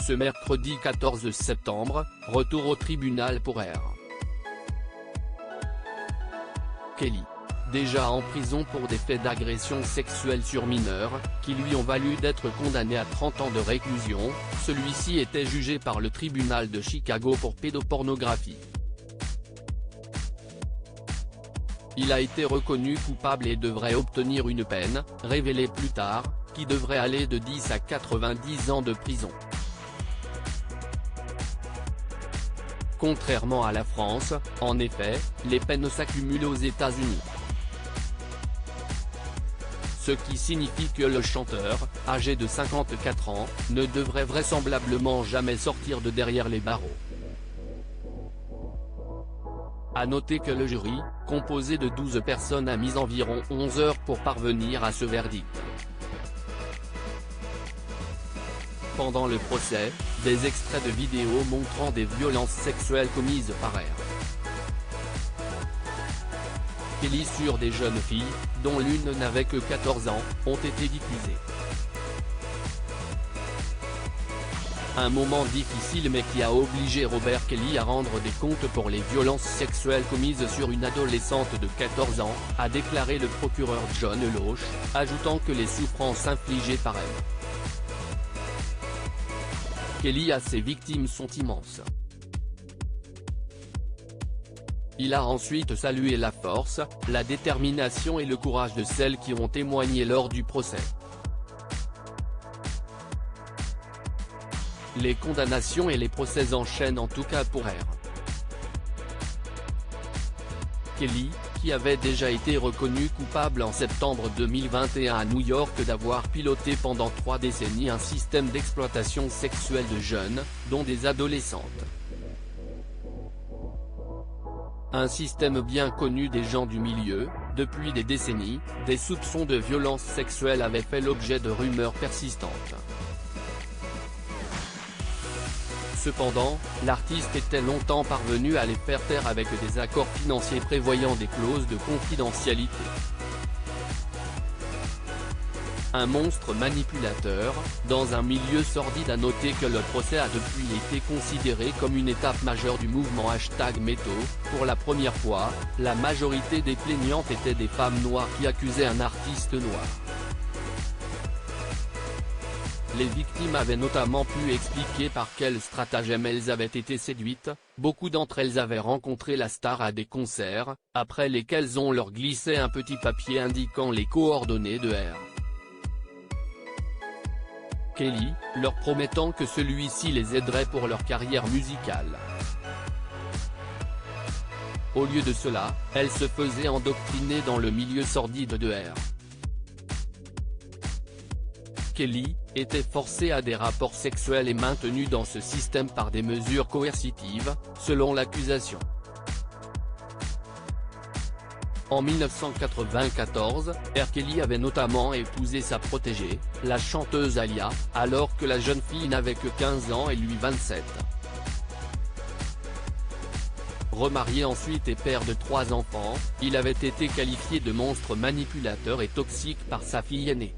Ce mercredi 14 septembre, retour au tribunal pour R. Kelly. Déjà en prison pour des faits d'agression sexuelle sur mineurs, qui lui ont valu d'être condamné à 30 ans de réclusion, celui-ci était jugé par le tribunal de Chicago pour pédopornographie. Il a été reconnu coupable et devrait obtenir une peine, révélée plus tard, qui devrait aller de 10 à 90 ans de prison. Contrairement à la France, en effet, les peines s'accumulent aux États-Unis. Ce qui signifie que le chanteur, âgé de 54 ans, ne devrait vraisemblablement jamais sortir de derrière les barreaux. À noter que le jury, composé de 12 personnes a mis environ 11 heures pour parvenir à ce verdict. Pendant le procès, des extraits de vidéos montrant des violences sexuelles commises par R. Kelly sur des jeunes filles, dont l'une n'avait que 14 ans, ont été diffusées. Un moment difficile mais qui a obligé Robert Kelly à rendre des comptes pour les violences sexuelles commises sur une adolescente de 14 ans, a déclaré le procureur John Loach, ajoutant que les souffrances infligées par elle. Kelly et ses victimes sont immenses. Il a ensuite salué la force, la détermination et le courage de celles qui ont témoigné lors du procès. Les condamnations et les procès enchaînent en tout cas pour R. Kelly, qui avait déjà été reconnu coupable en septembre 2021 à New York d'avoir piloté pendant 3 décennies un système d'exploitation sexuelle de jeunes, dont des adolescentes. Un système bien connu des gens du milieu, depuis des décennies, des soupçons de violences sexuelles avaient fait l'objet de rumeurs persistantes. Cependant, l'artiste était longtemps parvenu à les faire taire avec des accords financiers prévoyant des clauses de confidentialité. Un monstre manipulateur, dans un milieu sordide. À noter que le procès a depuis été considéré comme une étape majeure du mouvement #MeToo. Pour la première fois, la majorité des plaignantes étaient des femmes noires qui accusaient un artiste noir. Les victimes avaient notamment pu expliquer par quel stratagème elles avaient été séduites, beaucoup d'entre elles avaient rencontré la star à des concerts, après lesquels on leur glissait un petit papier indiquant les coordonnées de R. Kelly, leur promettant que celui-ci les aiderait pour leur carrière musicale. Au lieu de cela, elles se faisaient endoctriner dans le milieu sordide de R. Kelly, était forcé à des rapports sexuels et maintenu dans ce système par des mesures coercitives, selon l'accusation. En 1994, R. Kelly avait notamment épousé sa protégée, la chanteuse Aaliyah, alors que la jeune fille n'avait que 15 ans et lui 27. Remarié ensuite et père de 3 enfants, il avait été qualifié de monstre manipulateur et toxique par sa fille aînée.